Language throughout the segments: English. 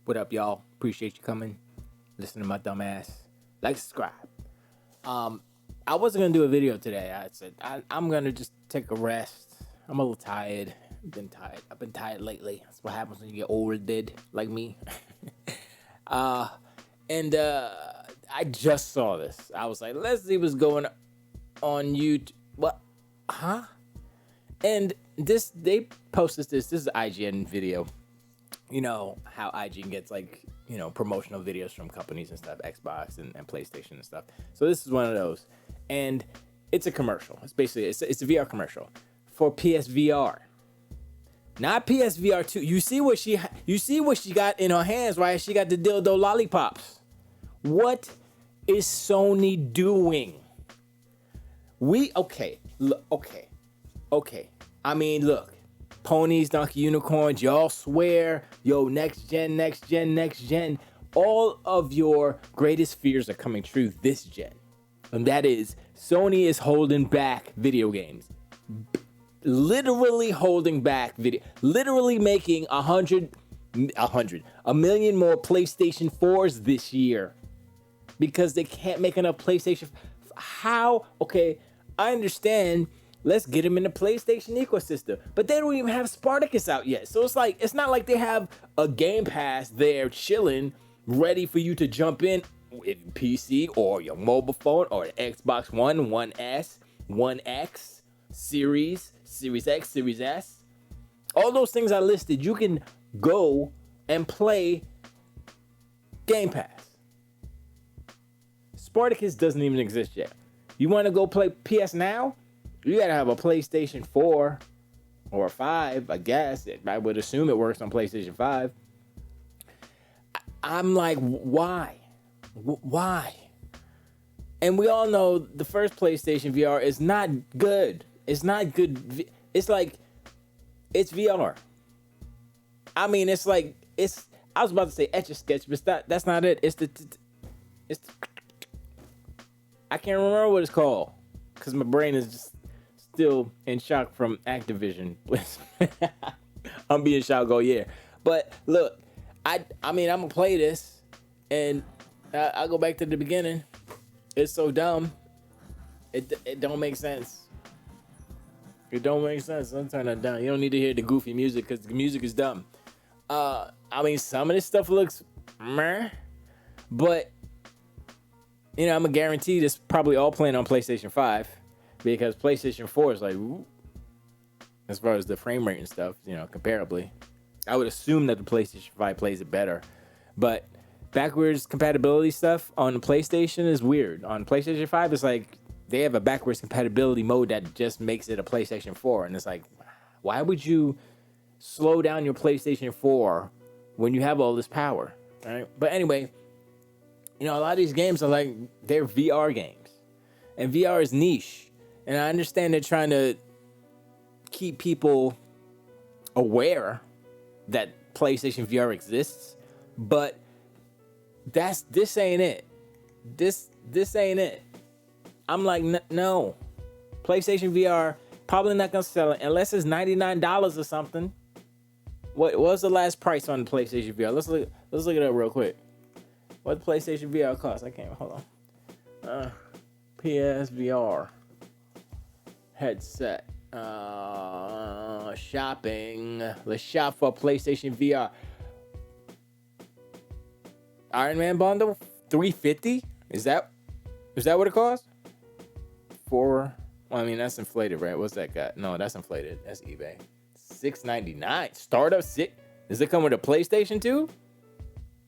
What up, y'all? Appreciate you coming. Listen to my dumb ass. Like, subscribe. I wasn't gonna do a video today. I said I'm gonna just take a rest. I'm a little tired. I've been tired lately. That's what happens when you get older, like me. And I just saw this. I was like, let's see what's going on YouTube. What? Huh? And they posted this. This is an IGN video. You know how IGN gets like, promotional videos from companies and stuff, Xbox and PlayStation and stuff. So this is one of those. And it's a commercial. It's basically, it's a VR commercial for PSVR. Not PSVR2. You see what she got in her hands, right? She got the dildo lollipops. What is Sony doing? Okay. I mean, look. Ponies, donkey, unicorns, y'all swear, next gen. All of your greatest fears are coming true this gen. And that is, Sony is holding back video games. Literally holding back video. Literally making 1 million more PlayStation 4s this year. Because they can't make enough PlayStation. How? Okay, I understand. Let's get them in the PlayStation ecosystem. But they don't even have Spartacus out yet. So it's not like they have a Game Pass there chilling, ready for you to jump in with PC or your mobile phone or Xbox One, One S, One X, Series X, Series S. All those things I listed, you can go and play Game Pass. Spartacus doesn't even exist yet. You want to go play PS Now? You gotta have a PlayStation 4 or a 5, I guess. I would assume it works on PlayStation 5. I'm like, why? Why? And we all know the first PlayStation VR is not good. It's not good. It's like, it's VR. I mean, it's like, I was about to say Etch-a-Sketch, but that's not it. I can't remember what it's called because my brain is just still in shock from Activision. I'm being shocked all year. But look, I mean, I'm gonna play this, and I'll go back to the beginning. It's so dumb. It don't make sense. It don't make sense. I'm turning that down. You don't need to hear the goofy music because the music is dumb. I mean, some of this stuff looks meh, but I'm gonna guarantee this probably all playing on PlayStation 5. Because PlayStation 4 is like, ooh, as far as the frame rate and stuff, comparably. I would assume that the PlayStation 5 plays it better. But backwards compatibility stuff on the PlayStation is weird. On PlayStation 5, it's like they have a backwards compatibility mode that just makes it a PlayStation 4. And it's like, why would you slow down your PlayStation 4 when you have all this power? Right? But anyway, a lot of these games are like, they're VR games. And VR is niche. And I understand they're trying to keep people aware that PlayStation VR exists, but this ain't it. This ain't it. I'm like, no. PlayStation VR probably not gonna sell it unless it's $99 or something. What was the last price on the PlayStation VR? Let's look it up real quick. What the PlayStation VR cost? I can't hold on. PSVR. Headset. Shopping. Let's shop for PlayStation VR. Iron Man bundle, $350. Is that what it costs? Well, I mean, that's inflated, right? What's that got? No, that's inflated. That's eBay. $699. Startup $6. Does it come with a PlayStation 2?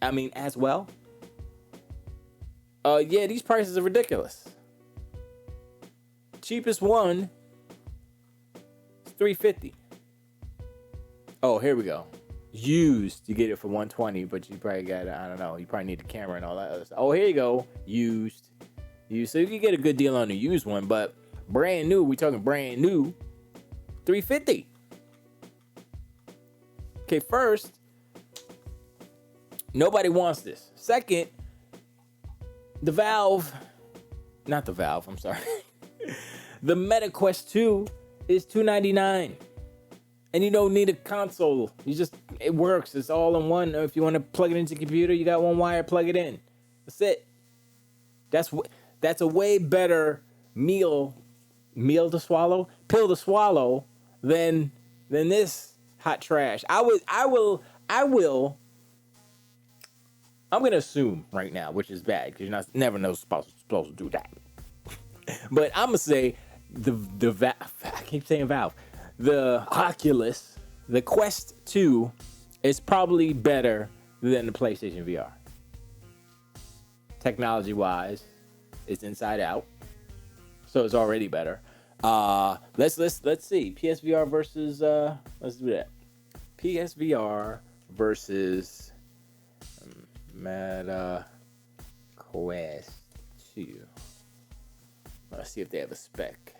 I mean, as well. Yeah, these prices are ridiculous. Cheapest one. $350. Oh, here we go. Used, you get it for $120, but you probably got, I don't know, you probably need the camera and all that other stuff. Oh, here you go. Used. So you can get a good deal on the used one, but brand new, we talking brand new, $350. Okay, first, nobody wants this. Second, the Meta Quest 2 is $299. And you don't need a console. It works. It's all in one. If you want to plug it into your computer, you got one wire, plug it in. That's it. That's a way better pill to swallow than this hot trash. I'm gonna assume right now, which is bad because you're never know supposed to do that. But I'm gonna say I keep saying Valve. The Oculus, the Quest 2 is probably better than the PlayStation VR. Technology wise, it's inside out, so it's already better. Let's see. PSVR versus let's do that. PSVR versus Meta Quest 2. Let's see if they have a spec.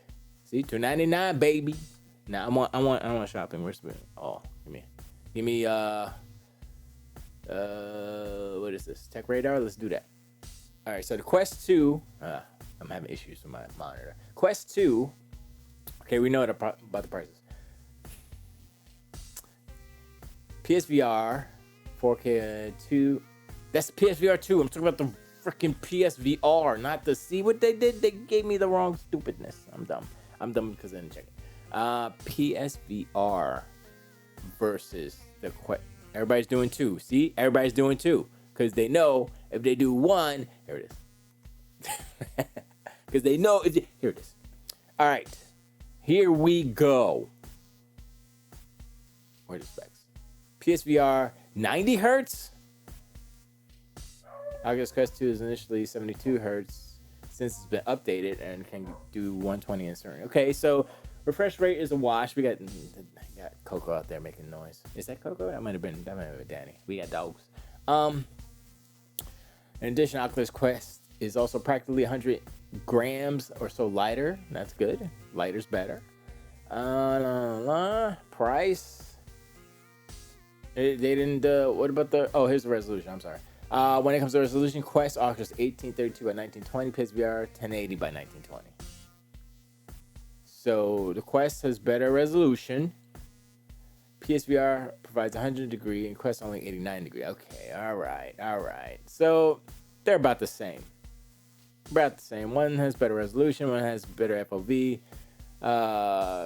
See, $299, baby. Now I want shopping. Where's the give me what is this? Tech Radar? Let's do that. All right, so the Quest 2, I'm having issues with my monitor. Quest 2, okay, we know about the prices. PSVR 4K 2. That's PSVR 2. I'm talking about the freaking PSVR, not the. See what they did? They gave me the wrong stupidness. I'm dumb because I didn't check it. PSVR versus the Quest. Everybody's doing 2. See, everybody's doing 2 because they know if they do 1, here it is. Because they know here it is. All right, here we go. Where are the specs? PSVR 90 hertz. Oculus Quest 2 is initially 72 hertz since it's been updated and can do 120 in certain. Okay, so refresh rate is a wash. We got Coco out there making noise. Is that Coco? That might have been Danny. We got dogs. In addition, Oculus Quest is also practically 100 grams or so lighter. That's good. Lighter's better. Price. They didn't. What about the? Oh, here's the resolution. I'm sorry. When it comes to resolution, Quest Oculus 1832 by 1920, PSVR 1080 by 1920. So the Quest has better resolution. PSVR provides 100 degree and Quest only 89 degree. Okay, all right. So they're about the same. One has better resolution, one has better FOV.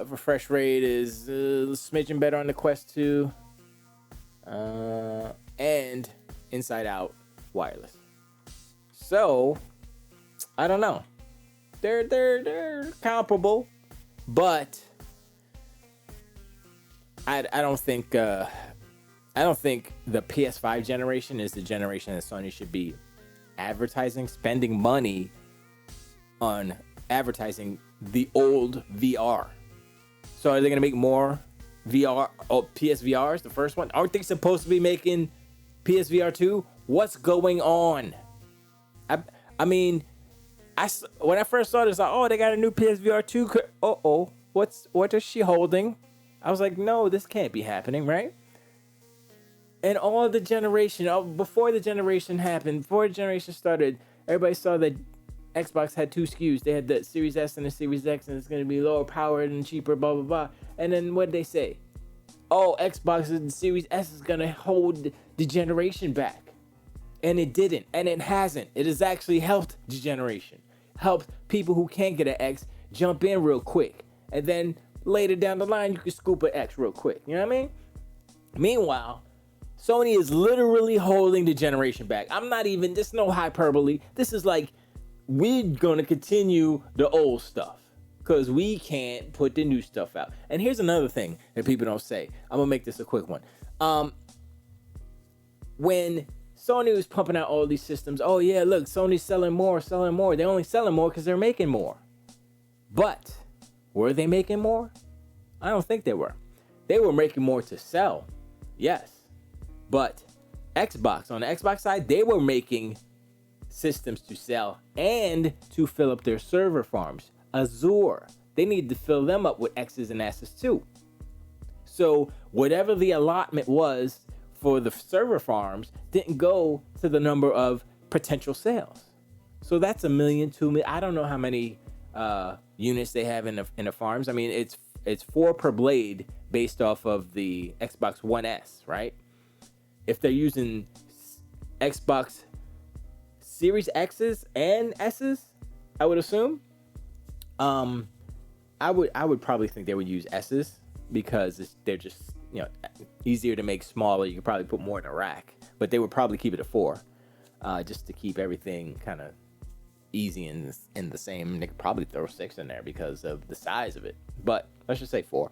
Refresh rate is a smidgen better on the Quest 2. And inside out wireless. So I don't know. They're comparable, but I don't think the PS5 generation is the generation that Sony should be spending money on advertising the old VR. So are they gonna make more VR? Oh, PSVRs, the first one. Aren't they supposed to be making PSVR 2? What's going on? I mean, when I first saw this, like, they got a new PSVR 2. What is she holding? I was like, no, this can't be happening, right? And all the generation, before the generation happened, before the generation started, everybody saw that Xbox had 2 SKUs. They had the Series S and the Series X, and it's going to be lower powered and cheaper, blah, blah, blah. And then what did they say? Xbox and Series S is going to hold the generation back. And it didn't, and it hasn't. It has actually helped the generation. Helped people who can't get an X jump in real quick. And then later down the line, you can scoop an X real quick. You know what I mean? Meanwhile, Sony is literally holding the generation back. This is no hyperbole. This is like, we're going to continue the old stuff because we can't put the new stuff out. And here's another thing that people don't say. I'm going to make this a quick one. When Sony was pumping out all these systems, look, Sony's selling more. They're only selling more because they're making more. But were they making more? I don't think they were. They were making more to sell. Yes. But on the Xbox side, they were making systems to sell and to fill up their server farms. Azure, they need to fill them up with X's and S's too. So whatever the allotment was for the server farms didn't go to the number of potential sales. So that's 1 million, 2 million. I don't know how many units they have in the farms. I mean, it's 4 per blade based off of the Xbox One S, right? If they're using Xbox Series X's and S's, I would assume. I would probably think they would use S's because they're just, you know, easier to make smaller. You could probably put more in a rack, but they would probably keep it at 4, just to keep everything kind of easy in the same. They could probably throw 6 in there because of the size of it, but let's just say 4.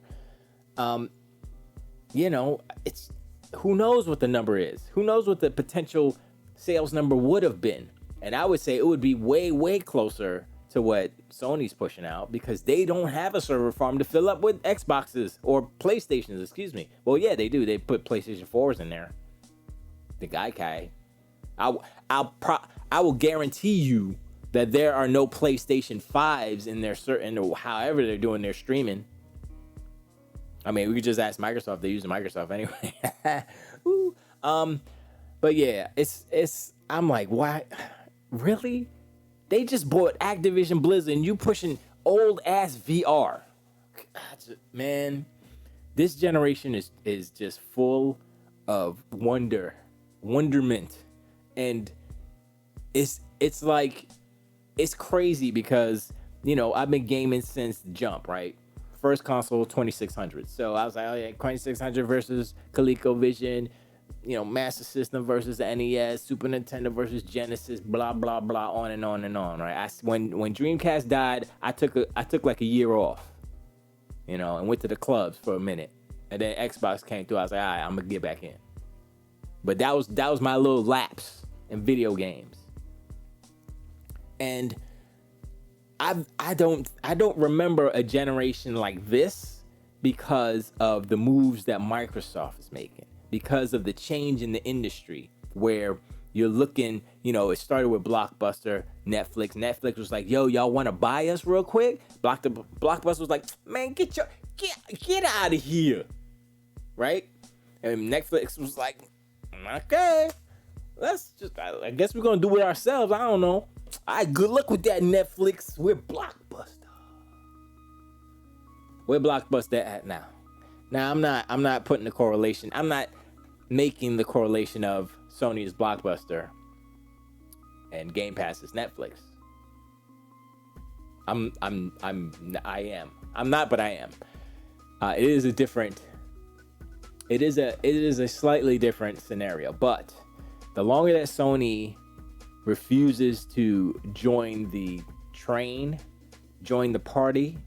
You know, it's, who knows what the number is? Who knows what the potential sales number would have been? And I would say it would be way, way closer to what Sony's pushing out, because they don't have a server farm to fill up with Xboxes or PlayStations, excuse me. Well, yeah, they do. They put PlayStation 4s in there. The Gaikai. I will guarantee you that there are no PlayStation 5s in their certain, or however they're doing their streaming. I mean, we could just ask Microsoft. They use Microsoft anyway. Ooh. But yeah, it's. I'm like, why? Really? They just bought Activision Blizzard, and you pushing old ass VR. Man, this generation is just full of wonderment, and it's like, it's crazy because, you know, I've been gaming since Jump, right? First console 2600. So I was like, oh yeah, 2600 versus ColecoVision, you know, Master System versus the NES, Super Nintendo versus Genesis, blah blah blah, on and on and on, right? When Dreamcast died, I took like a year off, you know, and went to the clubs for a minute, and then Xbox came through. I was like, all right, I'm gonna get back in. But that was my little lapse in video games, and I don't remember a generation like this because of the moves that Microsoft is making, because of the change in the industry where you're looking, you know, it started with Blockbuster, Netflix. Netflix was like, yo, y'all want to buy us real quick? Blockbuster was like, man, get out of here, right? And Netflix was like, okay, I guess we're going to do it ourselves. I don't know. All right, good luck with that, Netflix. We're Blockbuster. Where Blockbuster at now? Now, I'm not putting the correlation. I'm not making the correlation of Sony is Blockbuster and Game Pass is Netflix. I am. I'm not, but I am. It is a slightly different scenario, but the longer that Sony refuses to join the train, join the party,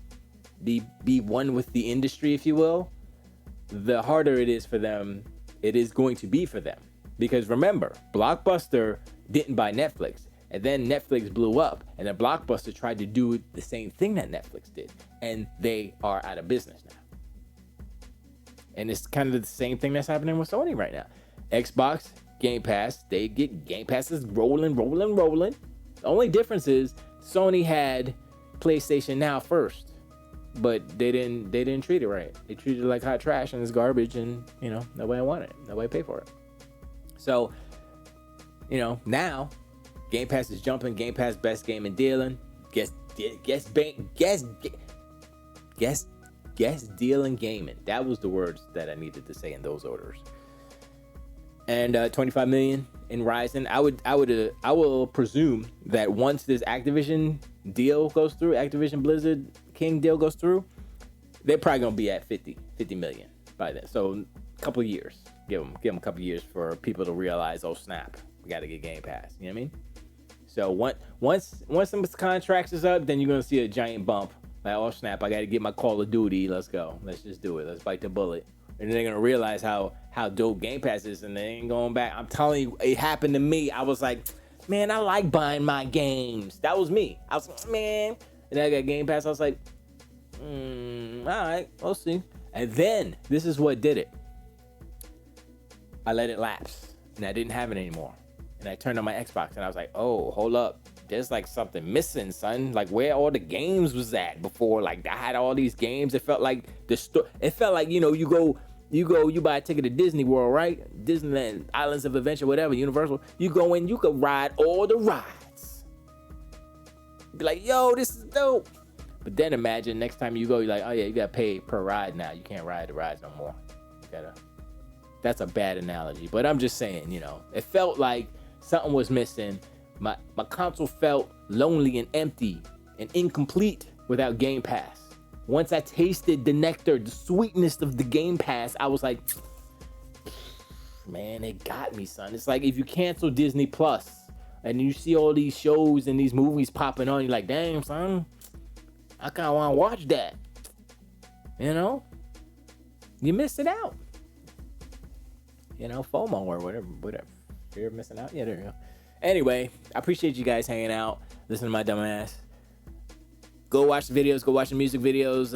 be one with the industry, if you will, the harder it is going to be for them. Because remember, Blockbuster didn't buy Netflix, and then Netflix blew up, and then Blockbuster tried to do the same thing that Netflix did, and they are out of business now. And it's kind of the same thing that's happening with Sony right now. Xbox, Game Pass, they get Game Passes rolling. The only difference is Sony had PlayStation Now first, but they didn't treat it right. They treated it like hot trash and it's garbage, and you know, nobody wanted it, nobody paid for it. So, you know, now Game Pass is jumping. Game Pass best game in dealing. Guess dealing gaming. That was the words that I needed to say in those orders. And 25 million in Ryzen. I will presume that once this Activision deal goes through, Activision Blizzard King deal goes through, they're probably gonna be at 50 million by then. So a couple of years. Give them a couple of years for people to realize, oh snap, we got to get Game Pass. You know what I mean? So once some contracts is up, then you're gonna see a giant bump. Like, oh snap, I got to get my Call of Duty. Let's go. Let's just do it. Let's bite the bullet. And then they're gonna realize how dope Game Pass is, and they ain't going back. I'm telling you, it happened to me. I was like, man, I like buying my games. That was me. I was like, man. And then I got Game Pass. I was like, all right, we'll see. And then this is what did it. I let it lapse, and I didn't have it anymore. And I turned on my Xbox, and I was like, oh, hold up. There's like something missing, son. Like where all the games was at before. Like I had all these games. It felt like it felt like, you know, you buy a ticket to Disney World, right? Disneyland, Islands of Adventure, whatever, Universal. You go in, you could ride all the rides. Be like, yo, this is dope. But then imagine next time you go, you're like, oh yeah, you gotta pay per ride now. You can't ride the rides no more. That's a bad analogy, but I'm just saying, you know, it felt like something was missing. My console felt lonely and empty and incomplete without Game Pass. Once I tasted the nectar, the sweetness of the Game Pass, I was like, man, it got me, son. It's like if you cancel Disney Plus and you see all these shows and these movies popping on, you're like, damn, son, I kind of want to watch that. You know? You miss it out. You know, FOMO or whatever. Fear of missing out. Yeah, there you go. Anyway, I appreciate you guys hanging out, listening to my dumb ass. Go watch the videos. Go watch the music videos.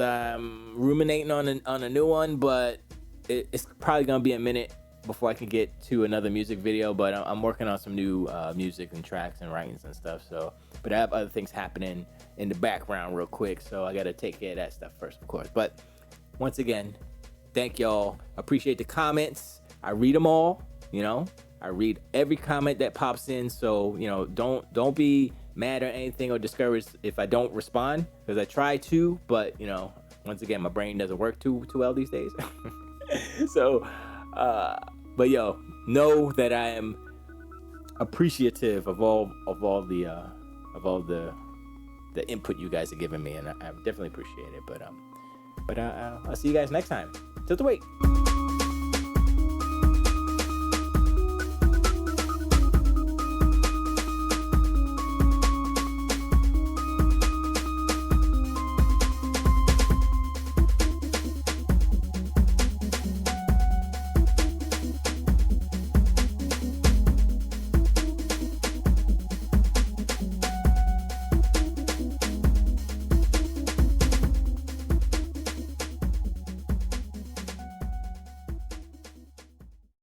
Ruminating on a new one, but it's probably gonna be a minute before I can get to another music video. But I'm working on some new music and tracks and writings and stuff. So, but I have other things happening in the background real quick. So I gotta take care of that stuff first, of course. But once again, thank y'all. Appreciate the comments. I read them all. You know, I read every comment that pops in. So, you know, don't be mad or anything or discouraged if I don't respond, because I try to, but you know, once again, my brain doesn't work too well these days. So, but yo, know that I am appreciative of all the input you guys are giving me, and I definitely appreciate it. But I'll see you guys next time. Till the wait.